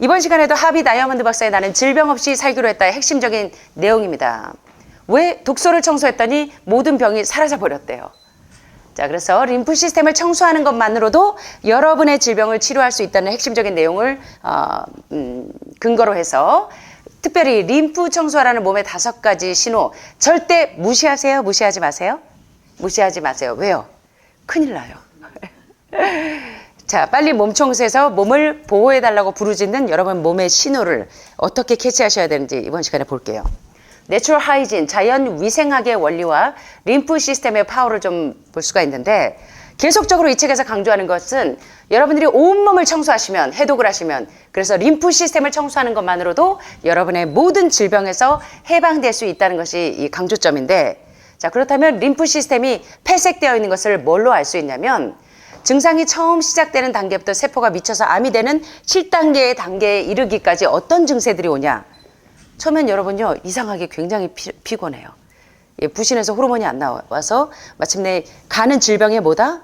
이번 시간에도 하비 다이아몬드 박사의 나는 질병 없이 살기로 했다의 핵심적인 내용입니다. 왜 독소를 청소했더니 모든 병이 사라져 버렸대요. 자, 그래서 림프 시스템을 청소하는 것만으로도 여러분의 질병을 치료할 수 있다는 핵심적인 내용을 근거로 해서 특별히 림프 청소하라는 몸의 5가지 신호 절대 무시하세요. 무시하지 마세요. 무시하지 마세요. 왜요? 큰일 나요. 자, 빨리 몸 청소해서 몸을 보호해달라고 부르짖는 여러분 몸의 신호를 어떻게 캐치하셔야 되는지 이번 시간에 볼게요. 내추럴 하이진, 자연 위생학의 원리와 림프 시스템의 파워를 좀 볼 수가 있는데 계속적으로 이 책에서 강조하는 것은 여러분들이 온몸을 청소하시면, 해독을 하시면, 그래서 림프 시스템을 청소하는 것만으로도 여러분의 모든 질병에서 해방될 수 있다는 것이 이 강조점인데, 자, 그렇다면 림프 시스템이 폐색되어 있는 것을 뭘로 알 수 있냐면 증상이 처음 시작되는 단계부터 세포가 미쳐서 암이 되는 7단계의 단계에 이르기까지 어떤 증세들이 오냐. 처음엔 여러분요, 이상하게 굉장히 피곤해요. 예, 부신에서 호르몬이 안 나와서 마침내 가는 질병의 뭐다?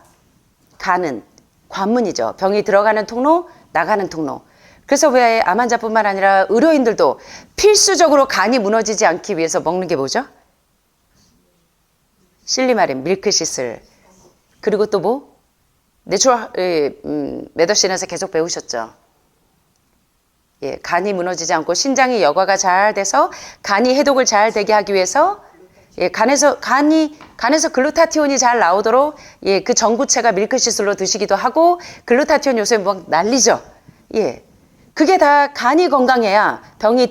가는 관문이죠. 병이 들어가는 통로, 나가는 통로. 그래서 왜 암 환자뿐만 아니라 의료인들도 필수적으로 간이 무너지지 않기 위해서 먹는 게 뭐죠? 실리마린, 밀크시슬. 그리고 또 뭐? 내추럴 메더신에서 계속 배우셨죠. 예, 간이 무너지지 않고 신장이 여과가 잘 돼서 간이 해독을 잘 되게 하기 위해서 예, 간에서 글루타티온이 잘 나오도록 예, 그 전구체가 밀크시슬로 드시기도 하고 글루타티온 요새 막 난리죠. 예. 그게 다 간이 건강해야 병이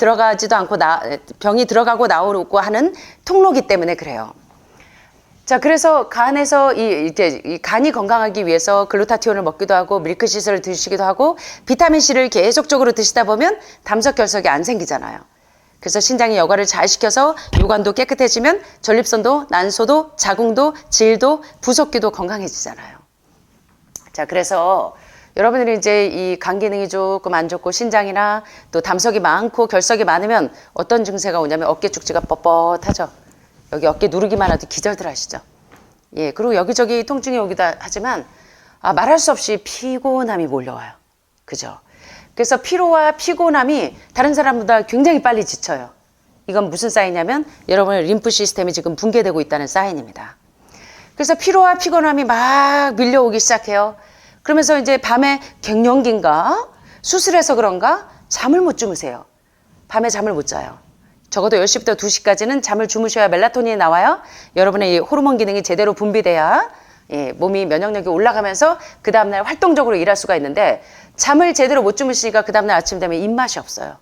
들어가고 나오고 하는 통로기 때문에 그래요. 자, 그래서 간에서 이 간이 건강하기 위해서 글루타티온을 먹기도 하고 밀크시슬을 드시기도 하고 비타민C를 계속적으로 드시다 보면 담석결석이 안 생기잖아요. 그래서 신장이 여과를 잘 시켜서 요관도 깨끗해지면 전립선도 난소도 자궁도 질도 부속기도 건강해지잖아요. 자, 그래서 여러분들이 이제 이 간 기능이 조금 안 좋고 신장이나 또 담석이 많고 결석이 많으면 어떤 증세가 오냐면 어깨 축지가 뻣뻣하죠. 여기 어깨 누르기만 해도 기절들 하시죠. 예, 그리고 여기저기 통증이 오기도 하지만 말할 수 없이 피곤함이 몰려와요. 그죠? 그래서 피로와 피곤함이 다른 사람보다 굉장히 빨리 지쳐요. 이건 무슨 사인이냐면 여러분의 림프 시스템이 지금 붕괴되고 있다는 사인입니다. 그래서 피로와 피곤함이 막 밀려오기 시작해요. 그러면서 이제 밤에 갱년기인가? 수술해서 그런가? 잠을 못 주무세요. 밤에 잠을 못 자요. 적어도 10시부터 2시까지는 잠을 주무셔야 멜라토닌이 나와요. 여러분의 이 호르몬 기능이 제대로 분비돼야 예, 몸이 면역력이 올라가면서 그 다음날 활동적으로 일할 수가 있는데 잠을 제대로 못 주무시니까 그 다음날 아침 되면 입맛이 없어요.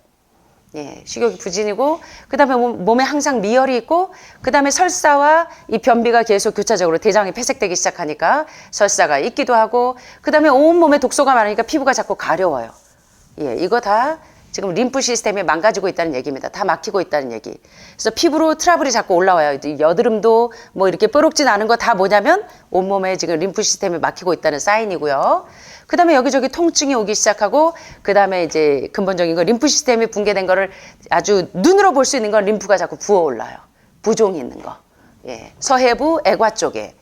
예, 식욕이 부진이고 그 다음에 몸에 항상 미열이 있고 그 다음에 설사와 이 변비가 계속 교차적으로 대장이 폐색되기 시작하니까 설사가 있기도 하고 그 다음에 온몸에 독소가 많으니까 피부가 자꾸 가려워요. 예, 이거 다 지금 림프 시스템이 망가지고 있다는 얘기입니다. 다 막히고 있다는 얘기. 그래서 피부로 트러블이 자꾸 올라와요. 여드름도 뭐 이렇게 뾰룩지 나는 거 다 뭐냐면 온몸에 지금 림프 시스템이 막히고 있다는 사인이고요. 그 다음에 여기저기 통증이 오기 시작하고 그 다음에 이제 근본적인 거 림프 시스템이 붕괴된 거를 아주 눈으로 볼 수 있는 건 림프가 자꾸 부어올라요. 부종이 있는 거. 예, 서해부 애과 쪽에.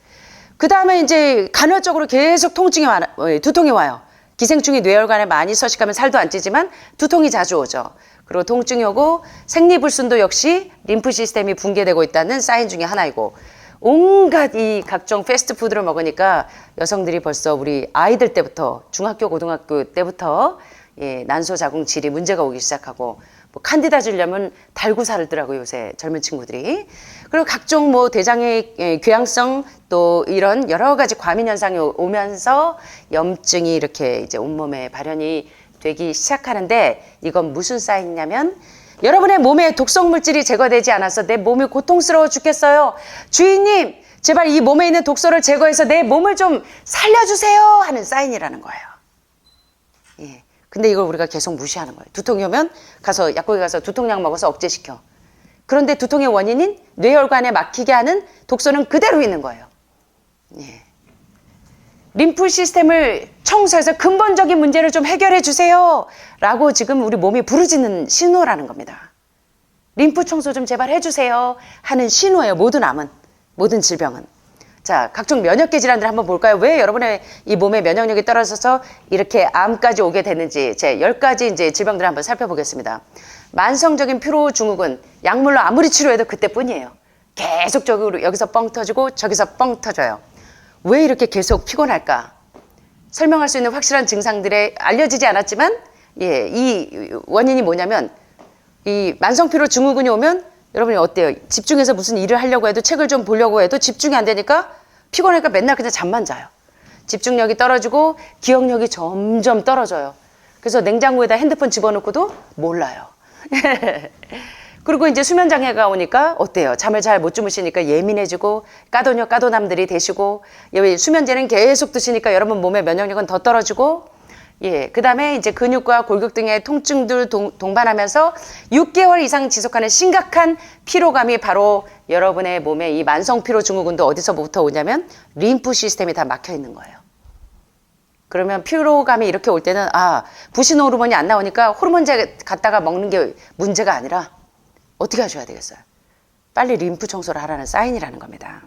그 다음에 이제 간헐적으로 계속 두통이 와요. 기생충이 뇌혈관에 많이 서식하면 살도 안 찌지만 두통이 자주 오죠. 그리고 통증이 오고 생리불순도 역시 림프 시스템이 붕괴되고 있다는 사인 중에 하나이고 온갖 이 각종 패스트푸드를 먹으니까 여성들이 벌써 우리 아이들 때부터 중학교 고등학교 때부터 예, 난소 자궁 질이 문제가 오기 시작하고 뭐 칸디다 주려면 달고 살더라고요 요새 젊은 친구들이. 그리고 각종 뭐 대장의 궤양성 또 이런 여러 가지 과민 현상이 오면서 염증이 이렇게 이제 온몸에 발현이 되기 시작하는데 이건 무슨 사인이냐면 여러분의 몸에 독성 물질이 제거되지 않아서 내 몸이 고통스러워 죽겠어요. 주인님 제발 이 몸에 있는 독소를 제거해서 내 몸을 좀 살려주세요 하는 사인이라는 거예요. 예. 근데 이걸 우리가 계속 무시하는 거예요. 두통이 오면 약국에 가서 두통약 먹어서 억제시켜. 그런데 두통의 원인인 뇌혈관에 막히게 하는 독소는 그대로 있는 거예요. 예. 림프 시스템을 청소해서 근본적인 문제를 좀 해결해 주세요 라고 지금 우리 몸이 부르짖는 신호라는 겁니다. 림프 청소 좀 제발 해주세요 하는 신호예요. 모든 암은, 모든 질병은. 자, 각종 면역계 질환들 한번 볼까요? 왜 여러분의 이 몸의 면역력이 떨어져서 이렇게 암까지 오게 됐는지 제 10가지 이제 질병들을 한번 살펴보겠습니다. 만성적인 피로 증후군, 약물로 아무리 치료해도 그때뿐이에요. 계속적으로 여기서 뻥 터지고 저기서 뻥 터져요. 왜 이렇게 계속 피곤할까? 설명할 수 있는 확실한 증상들에 알려지지 않았지만, 예, 이 원인이 뭐냐면, 이 만성피로 증후군이 오면 여러분이 어때요? 집중해서 무슨 일을 하려고 해도 책을 좀 보려고 해도 집중이 안 되니까 피곤하니까 맨날 그냥 잠만 자요. 집중력이 떨어지고 기억력이 점점 떨어져요. 그래서 냉장고에다 핸드폰 집어넣고도 몰라요. 그리고 이제 수면 장애가 오니까 어때요? 잠을 잘 못 주무시니까 예민해지고 까도녀 까도남들이 되시고, 수면제는 계속 드시니까 여러분 몸의 면역력은 더 떨어지고, 예, 그 다음에 이제 근육과 골격 등의 통증들 동반하면서 6개월 이상 지속하는 심각한 피로감이 바로 여러분의 몸에 이 만성 피로 증후군도 어디서부터 오냐면 림프 시스템이 다 막혀 있는 거예요. 그러면 피로감이 이렇게 올 때는 부신 호르몬이 안 나오니까 호르몬제 갖다가 먹는 게 문제가 아니라 어떻게 하셔야 되겠어요? 빨리 림프 청소를 하라는 사인이라는 겁니다.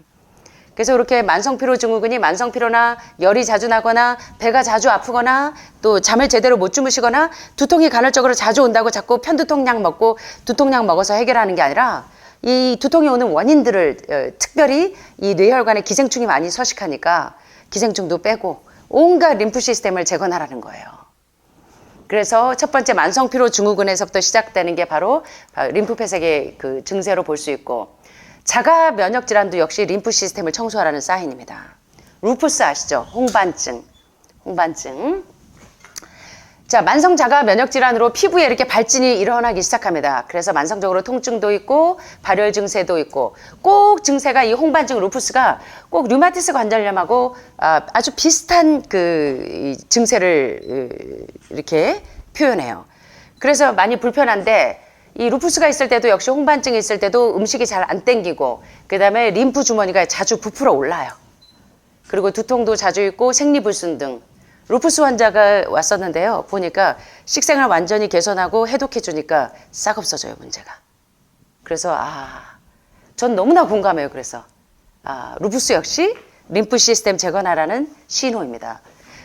그래서 이렇게 만성피로 증후군이 만성피로나 열이 자주 나거나 배가 자주 아프거나 또 잠을 제대로 못 주무시거나 두통이 간헐적으로 자주 온다고 자꾸 편두통약 먹고 두통약 먹어서 해결하는 게 아니라 이 두통이 오는 원인들을 특별히 이 뇌혈관에 기생충이 많이 서식하니까 기생충도 빼고 온갖 림프 시스템을 재건하라는 거예요. 그래서 첫 번째 만성피로 증후군에서부터 시작되는 게 바로 림프 폐색의 그 증세로 볼 수 있고, 자가 면역 질환도 역시 림프 시스템을 청소하라는 사인입니다. 루푸스 아시죠? 홍반증. 자, 만성 자가 면역 질환으로 피부에 이렇게 발진이 일어나기 시작합니다. 그래서 만성적으로 통증도 있고 발열 증세도 있고, 꼭 증세가 이 홍반증 루푸스가 꼭 류마티스 관절염하고 아주 비슷한 그 증세를 이렇게 표현해요. 그래서 많이 불편한데, 이 루푸스가 있을 때도 역시 홍반증이 있을 때도 음식이 잘 안 땡기고, 그 다음에 림프 주머니가 자주 부풀어 올라요. 그리고 두통도 자주 있고 생리불순 등. 루푸스 환자가 왔었는데요. 보니까 식생활 완전히 개선하고 해독해 주니까 싹 없어져요, 문제가. 그래서 전 너무나 공감해요. 그래서 루푸스 역시 림프 시스템 재건하라는 신호입니다.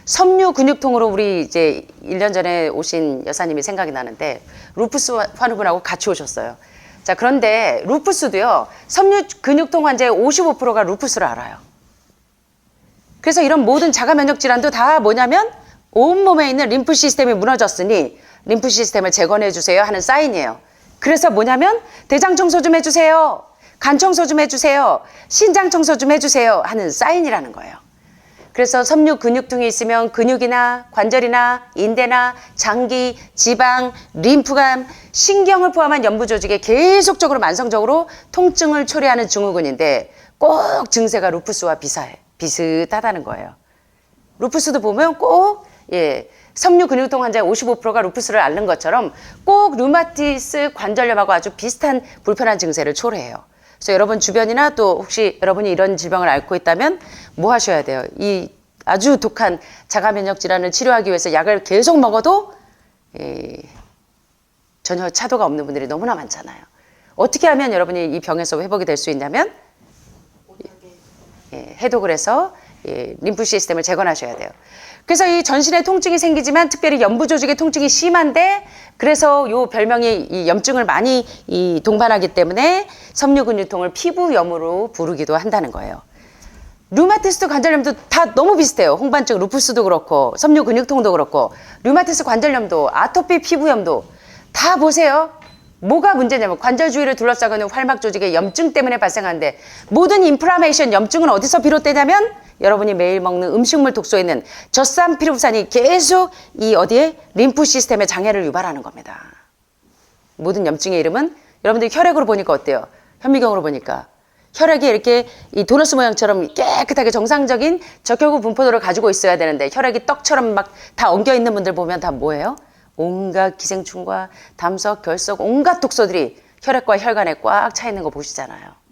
섬유 근육통으로 우리 이제 1년 전에 오신 여사님이 생각이 나는데, 루푸스 환우분하고 같이 오셨어요. 자, 그런데 루푸스도요, 섬유 근육통 환자의 55%가 루푸스를 알아요. 그래서 이런 모든 자가 면역 질환도 다 뭐냐면 온몸에 있는 림프 시스템이 무너졌으니 림프 시스템을 재건해 주세요 하는 사인이에요. 그래서 뭐냐면 대장 청소 좀 해주세요, 간 청소 좀 해주세요, 신장 청소 좀 해주세요 하는 사인이라는 거예요. 그래서 섬유 근육통이 있으면 근육이나 관절이나 인대나 장기, 지방, 림프감, 신경을 포함한 연부 조직에 계속적으로 만성적으로 통증을 초래하는 증후군인데, 꼭 증세가 루푸스와 비슷하다는 거예요. 루푸스도 보면 꼭 섬유 근육통 환자의 55%가 루푸스를 앓는 것처럼 꼭 류마티스 관절염하고 아주 비슷한 불편한 증세를 초래해요. 그래서 여러분 주변이나 또 혹시 여러분이 이런 질병을 앓고 있다면 뭐 하셔야 돼요? 이 아주 독한 자가 면역 질환을 치료하기 위해서 약을 계속 먹어도 전혀 차도가 없는 분들이 너무나 많잖아요. 어떻게 하면 여러분이 이 병에서 회복이 될 수 있냐면 해독을 해서 림프 시스템을 재건하셔야 돼요. 그래서 이 전신에 통증이 생기지만 특별히 연부 조직의 통증이 심한데, 그래서 요 별명이 이 염증을 많이 동반하기 때문에 섬유 근육통을 피부염으로 부르기도 한다는 거예요. 류마티스 관절염도 다 너무 비슷해요. 홍반증, 루푸스도 그렇고 섬유 근육통도 그렇고 류마티스 관절염도 아토피 피부염도 다 보세요. 뭐가 문제냐면 관절 주위를 둘러싸고 있는 활막 조직의 염증 때문에 발생하는데, 모든 인플라메이션 염증은 어디서 비롯되냐면 여러분이 매일 먹는 음식물 독소에 있는 젖산 피루부산이 계속 어디에 림프 시스템의 장애를 유발하는 겁니다. 모든 염증의 이름은 여러분들이 혈액으로 보니까 어때요? 현미경으로 보니까 혈액이 이렇게 이 도너스 모양처럼 깨끗하게 정상적인 적혈구 분포도를 가지고 있어야 되는데, 혈액이 떡처럼 막 다 엉겨 있는 분들 보면 다 뭐예요? 온갖 기생충과 담석, 결석, 온갖 독소들이 혈액과 혈관에 꽉 차 있는 거 보시잖아요.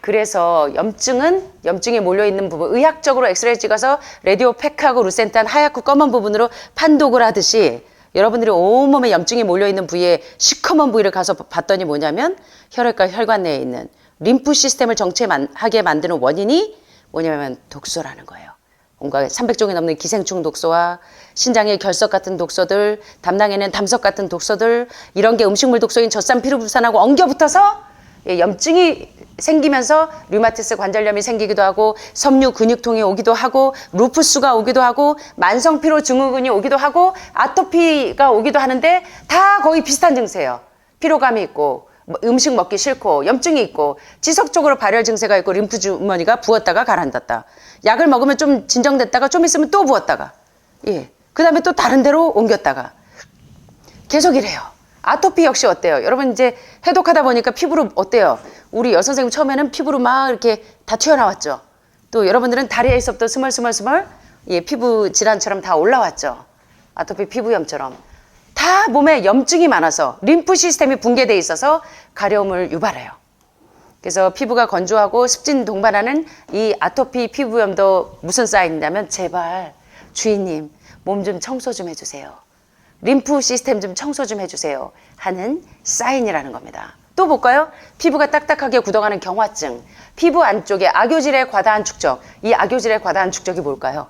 그래서 염증이 몰려있는 부분, 의학적으로 엑스레이 찍어서 라디오 팩하고 루센탄 하얗고 검은 부분으로 판독을 하듯이 여러분들이 온몸에 염증이 몰려있는 부위에 시커먼 부위를 가서 봤더니 뭐냐면 혈액과 혈관 내에 있는 림프 시스템을 정체하게 만드는 원인이 뭐냐면 독소라는 거예요. 온갖 300종이 넘는 기생충 독소와 신장의 결석 같은 독소들, 담낭에는 담석 같은 독소들, 이런 게 음식물 독소인 젖산 피루부산하고 엉겨붙어서 염증이 생기면서 류마티스 관절염이 생기기도 하고 섬유 근육통이 오기도 하고 루푸스가 오기도 하고 만성 피로 증후군이 오기도 하고 아토피가 오기도 하는데 다 거의 비슷한 증세예요. 피로감이 있고 음식 먹기 싫고 염증이 있고 지속적으로 발열 증세가 있고 림프 주머니가 부었다가 가라앉았다. 약을 먹으면 좀 진정됐다가 좀 있으면 또 부었다가 그 다음에 또 다른 데로 옮겼다가 계속 이래요. 아토피 역시 어때요? 여러분 이제 해독하다 보니까 피부로 어때요? 우리 여선생님 처음에는 피부로 막 이렇게 다 튀어나왔죠. 또 여러분들은 다리에서부터 스멀스멀 피부 질환처럼 다 올라왔죠. 아토피 피부염처럼. 다 몸에 염증이 많아서 림프 시스템이 붕괴되어 있어서 가려움을 유발해요. 그래서 피부가 건조하고 습진 동반하는 이 아토피 피부염도 무슨 사인이냐면 제발 주인님 몸 좀 청소 좀 해주세요. 림프 시스템 좀 청소 좀 해주세요 하는 사인이라는 겁니다. 또 볼까요? 피부가 딱딱하게 굳어가는 경화증, 피부 안쪽에 악교질의 과다한 축적. 이 악교질의 과다한 축적이 뭘까요?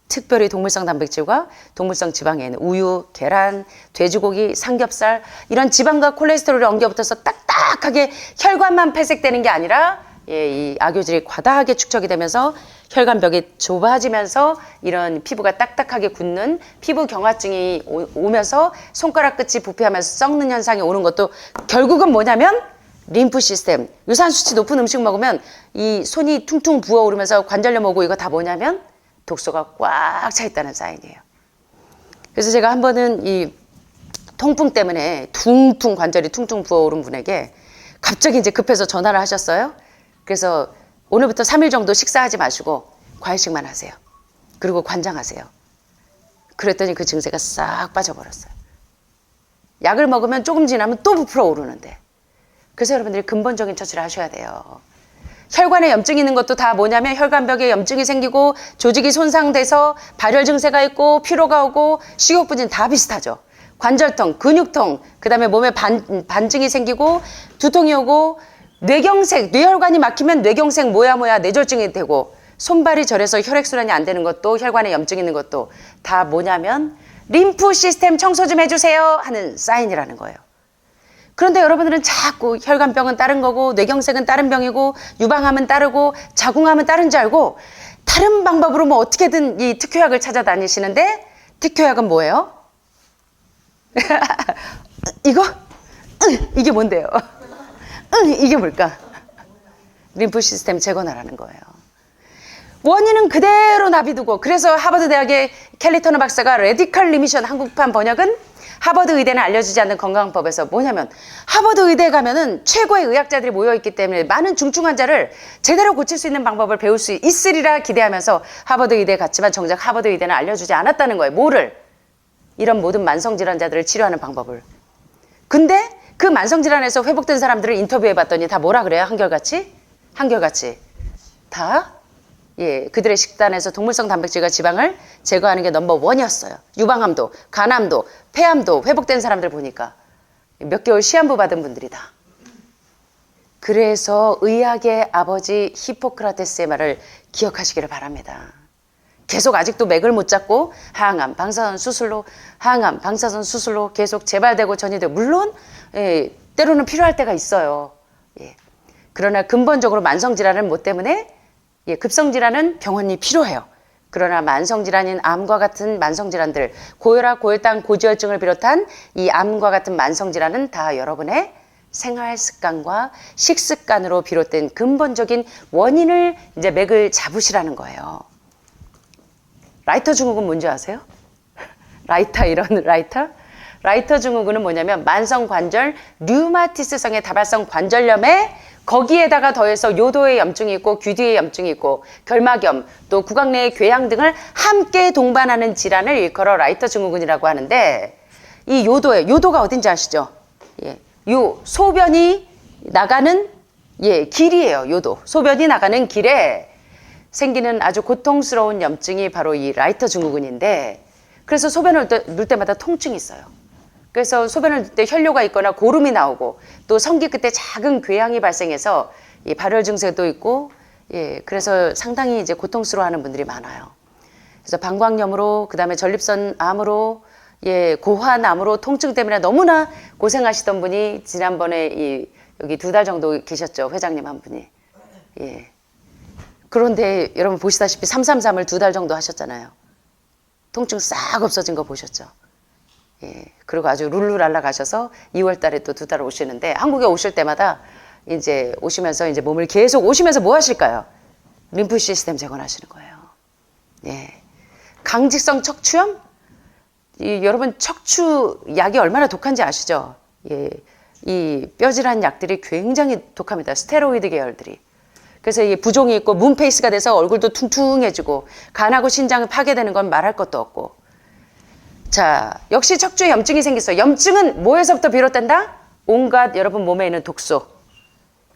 특별히 동물성 단백질과 동물성 지방에 있는 우유, 계란, 돼지고기, 삼겹살 이런 지방과 콜레스테롤이 엉겨붙어서 딱딱하게 혈관만 폐색되는 게 아니라 이 악교질이 과다하게 축적이 되면서 혈관벽이 좁아지면서 이런 피부가 딱딱하게 굳는 피부 경화증이 오면서 손가락 끝이 부패하면서 썩는 현상이 오는 것도 결국은 뭐냐면 림프 시스템, 유산 수치 높은 음식 먹으면 이 손이 퉁퉁 부어오르면서 관절염 오고 이거 다 뭐냐면 독소가 꽉 차 있다는 사인이에요. 그래서 제가 한 번은 이 통풍 때문에 퉁퉁 관절이 퉁퉁 부어오른 분에게 갑자기 이제 급해서 전화를 하셨어요. 그래서 오늘부터 3일 정도 식사하지 마시고 과일식만 하세요. 그리고 관장하세요. 그랬더니 그 증세가 싹 빠져버렸어요. 약을 먹으면 조금 지나면 또 부풀어 오르는데. 그래서 여러분들이 근본적인 처치를 하셔야 돼요. 혈관에 염증이 있는 것도 다 뭐냐면 혈관벽에 염증이 생기고 조직이 손상돼서 발열 증세가 있고 피로가 오고 식욕부진 다 비슷하죠. 관절통, 근육통, 그 다음에 몸에 반증이 생기고 두통이 오고 뇌경색, 뇌혈관이 막히면 뇌경색 뭐야 뇌졸중이 되고 손발이 저려서 혈액순환이 안 되는 것도 혈관에 염증이 있는 것도 다 뭐냐면 림프 시스템 청소 좀 해주세요 하는 사인이라는 거예요. 그런데 여러분들은 자꾸 혈관병은 다른 거고 뇌경색은 다른 병이고 유방암은 다르고 자궁암은 다른 줄 알고 다른 방법으로 뭐 어떻게든 이 특효약을 찾아다니시는데 특효약은 뭐예요? 이게 뭔데요? 이게 뭘까? 림프 시스템 재건하라는 거예요. 원인은 그대로 놔비두고 그래서 하버드 대학의 켈리 터너 박사가 레디컬 리미션 한국판 번역은 하버드 의대는 알려주지 않는 건강법에서 뭐냐면 하버드 의대에 가면은 최고의 의학자들이 모여있기 때문에 많은 중증 환자를 제대로 고칠 수 있는 방법을 배울 수 있으리라 기대하면서 하버드 의대에 갔지만 정작 하버드 의대는 알려주지 않았다는 거예요. 뭐를? 이런 모든 만성질환자들을 치료하는 방법을. 근데 그 만성질환에서 회복된 사람들을 인터뷰해봤더니 다 뭐라 그래요? 한결같이 다 그들의 식단에서 동물성 단백질과 지방을 제거하는 게 넘버 원이었어요. 유방암도, 간암도, 폐암도 회복된 사람들 보니까 몇 개월 시한부 받은 분들이다. 그래서 의학의 아버지 히포크라테스의 말을 기억하시기를 바랍니다. 계속 아직도 맥을 못 잡고 항암, 방사선 수술로 계속 재발되고 전이되고 물론 때로는 필요할 때가 있어요. 그러나 근본적으로 만성질환은 뭐 때문에? 급성질환은 병원이 필요해요. 그러나 만성질환인 암과 같은 만성질환들, 고혈압, 고혈당, 고지혈증을 비롯한 이 암과 같은 만성질환은 다 여러분의 생활습관과 식습관으로 비롯된 근본적인 원인을 이제 맥을 잡으시라는 거예요. 라이터 증후군 뭔지 아세요? 라이터 증후군은 뭐냐면 만성관절 류마티스성의 다발성 관절염에 거기에다가 더해서 요도의 염증이 있고 귀뒤의 염증이 있고 결막염 또 구강 내의 궤양 등을 함께 동반하는 질환을 일컬어 라이터 증후군이라고 하는데 이 요도가 어딘지 아시죠? 요 소변이 나가는 길이에요. 요도 소변이 나가는 길에 생기는 아주 고통스러운 염증이 바로 이 라이터 증후군인데 그래서 소변을 넣을 때마다 통증이 있어요. 그래서 소변을 넣을 때 혈뇨가 있거나 고름이 나오고 또 성기 끝에 작은 궤양이 발생해서 이 발열 증세도 있고 예, 그래서 상당히 이제 고통스러워하는 분들이 많아요. 그래서 방광염으로 그다음에 전립선 암으로 예, 고환암으로 통증 때문에 너무나 고생하시던 분이 지난번에 여기 2달 정도 계셨죠. 회장님 한 분이. 예. 그런데 여러분 보시다시피 333을 2달 정도 하셨잖아요. 통증 싹 없어진 거 보셨죠. 예. 그리고 아주 룰루랄라 가셔서 2월 달에 또 2달 오시는데 한국에 오실 때마다 이제 오시면서 이제 몸을 계속 오시면서 뭐 하실까요? 림프 시스템 재건하시는 거예요. 예. 강직성 척추염? 여러분 척추 약이 얼마나 독한지 아시죠? 예. 이 뼈질환 약들이 굉장히 독합니다. 스테로이드 계열들이. 그래서 이게 부종이 있고 문페이스가 돼서 얼굴도 퉁퉁해지고 간하고 신장이 파괴되는 건 말할 것도 없고. 자, 역시 척추에 염증이 생겼어요. 염증은 뭐에서부터 비롯된다? 온갖 여러분 몸에 있는 독소.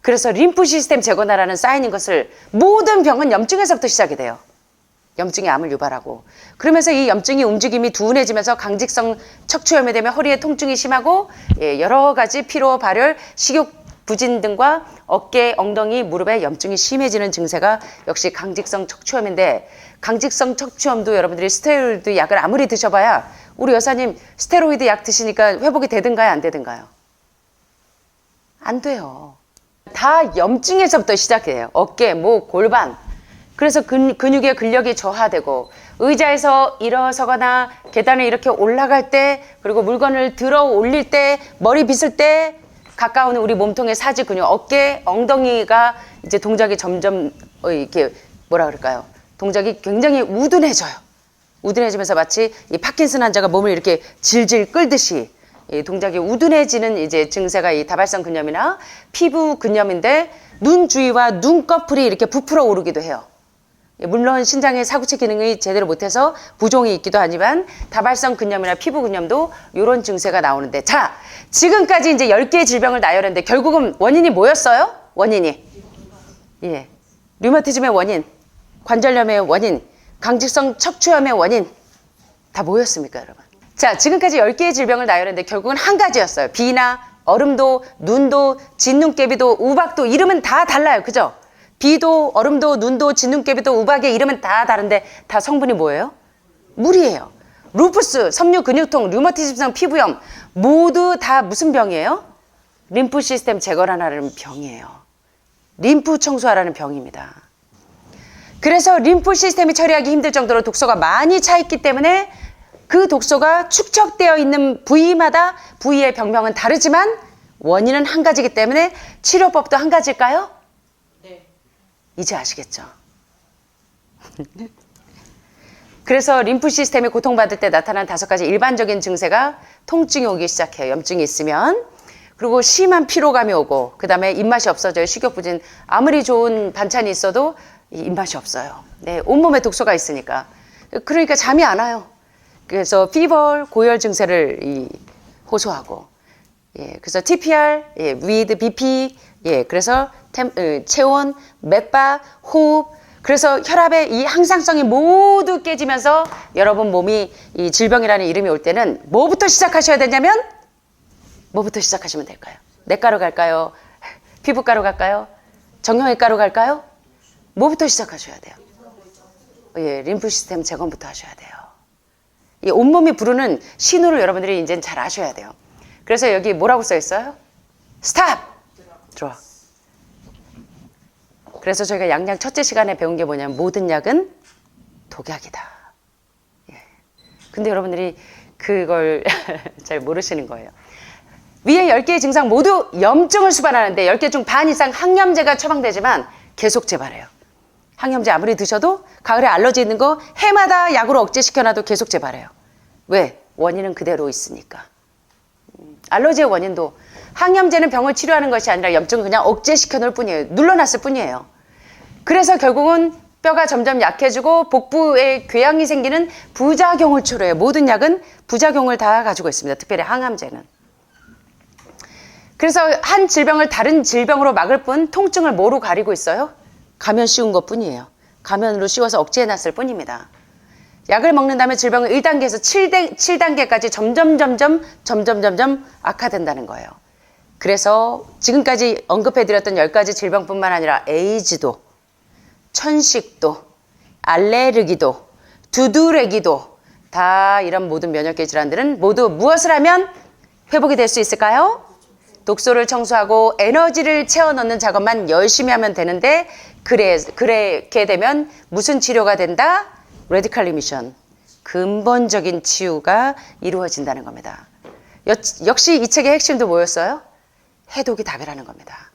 그래서 림프 시스템 재건하라는 사인인 것을 모든 병은 염증에서부터 시작이 돼요. 염증이 암을 유발하고 그러면서 이 염증이 움직임이 둔해지면서 강직성 척추염이 되면 허리에 통증이 심하고 예, 여러 가지 피로, 발열, 식욕 부진 등과 어깨, 엉덩이, 무릎에 염증이 심해지는 증세가 역시 강직성 척추염인데 강직성 척추염도 여러분들이 스테로이드 약을 아무리 드셔봐야 우리 여사님 스테로이드 약 드시니까 회복이 되든가요? 안 되든가요? 안 돼요. 다 염증에서부터 시작해요. 어깨, 목, 골반. 그래서 근육의 근력이 저하되고 의자에서 일어서거나 계단을 이렇게 올라갈 때 그리고 물건을 들어 올릴 때 머리 빗을 때 가까운 우리 몸통의 사지 근육 어깨 엉덩이가 이제 동작이 점점 이렇게 뭐라 그럴까요? 동작이 굉장히 우둔해져요. 우둔해지면서 마치 이 파킨슨 환자가 몸을 이렇게 질질 끌듯이 이 동작이 우둔해지는 이제 증세가 이 다발성 근염이나 피부 근염인데 눈 주위와 눈꺼풀이 이렇게 부풀어 오르기도 해요. 물론 신장의 사구체 기능이 제대로 못해서 부종이 있기도 하지만 다발성 근염이나 피부 근염도 이런 증세가 나오는데 자 지금까지 이제 10개의 질병을 나열했는데 결국은 원인이 뭐였어요? 원인이 예, 류마티즘의 원인, 관절염의 원인, 강직성 척추염의 원인 다 뭐였습니까 여러분? 자 지금까지 10개의 질병을 나열했는데 결국은 한 가지였어요. 비나 얼음도, 눈도, 진눈깨비도, 우박도 이름은 다 달라요. 그죠? 비도, 얼음도, 눈도, 진눈깨비도, 우박의 이름은 다 다른데 다 성분이 뭐예요? 물이에요. 루푸스, 섬유 근육통, 류마티즘성 피부염 모두 다 무슨 병이에요? 림프 시스템 재건하라는 병이에요. 림프 청소하라는 병입니다. 그래서 림프 시스템이 처리하기 힘들 정도로 독소가 많이 차 있기 때문에 그 독소가 축적되어 있는 부위마다 부위의 병명은 다르지만 원인은 한 가지이기 때문에 치료법도 한 가지일까요? 네. 이제 아시겠죠? 그래서 림프 시스템이 고통받을 때 나타나는 5가지 일반적인 증세가 통증이 오기 시작해요. 염증이 있으면. 그리고 심한 피로감이 오고 그 다음에 입맛이 없어져요. 식욕부진. 아무리 좋은 반찬이 있어도 입맛이 없어요. 네, 온몸에 독소가 있으니까. 그러니까 잠이 안 와요. 그래서 피벌, 고열 증세를 호소하고 예, 그래서 TPR, 예, 위드 BP, 예, 그래서 체온, 맥박, 호흡, 그래서 혈압의 이 항상성이 모두 깨지면서 여러분 몸이 이 질병이라는 이름이 올 때는 뭐부터 시작하셔야 되냐면 뭐부터 시작하시면 될까요? 내과로 갈까요? 피부과로 갈까요? 정형외과로 갈까요? 뭐부터 시작하셔야 돼요? 예, 림프 시스템 재건부터 하셔야 돼요. 이 온몸이 부르는 신호를 여러분들이 이제 잘 아셔야 돼요. 그래서 여기 뭐라고 써 있어요? 스탑! 들어와. 그래서 저희가 양약 첫째 시간에 배운 게 뭐냐면 모든 약은 독약이다. 예. 근데 여러분들이 그걸 잘 모르시는 거예요. 위에 10개의 증상 모두 염증을 수반하는데 10개 중 반 이상 항염제가 처방되지만 계속 재발해요. 항염제 아무리 드셔도 가을에 알러지 있는 거 해마다 약으로 억제시켜놔도 계속 재발해요. 왜? 원인은 그대로 있으니까. 알러지의 원인도 항염제는 병을 치료하는 것이 아니라 염증을 그냥 억제시켜 놓을 뿐이에요. 눌러놨을 뿐이에요. 그래서 결국은 뼈가 점점 약해지고 복부에 궤양이 생기는 부작용을 초래해요. 모든 약은 부작용을 다 가지고 있습니다. 특별히 항암제는. 그래서 한 질병을 다른 질병으로 막을 뿐 통증을 뭐로 가리고 있어요? 가면 씌운 것 뿐이에요. 가면으로 씌워서 억제해놨을 뿐입니다. 약을 먹는 다음에 질병은 1단계에서 7단계까지 점점 악화된다는 거예요. 그래서 지금까지 언급해드렸던 10가지 질병뿐만 아니라 에이즈도, 천식도, 알레르기도, 두드레기도 다 이런 모든 면역계 질환들은 모두 무엇을 하면 회복이 될 수 있을까요? 독소를 청소하고 에너지를 채워 넣는 작업만 열심히 하면 되는데 그렇게 되면 무슨 치료가 된다? 레디컬 리미션, 근본적인 치유가 이루어진다는 겁니다. 역시 이 책의 핵심도 뭐였어요? 해독이 답이라는 겁니다.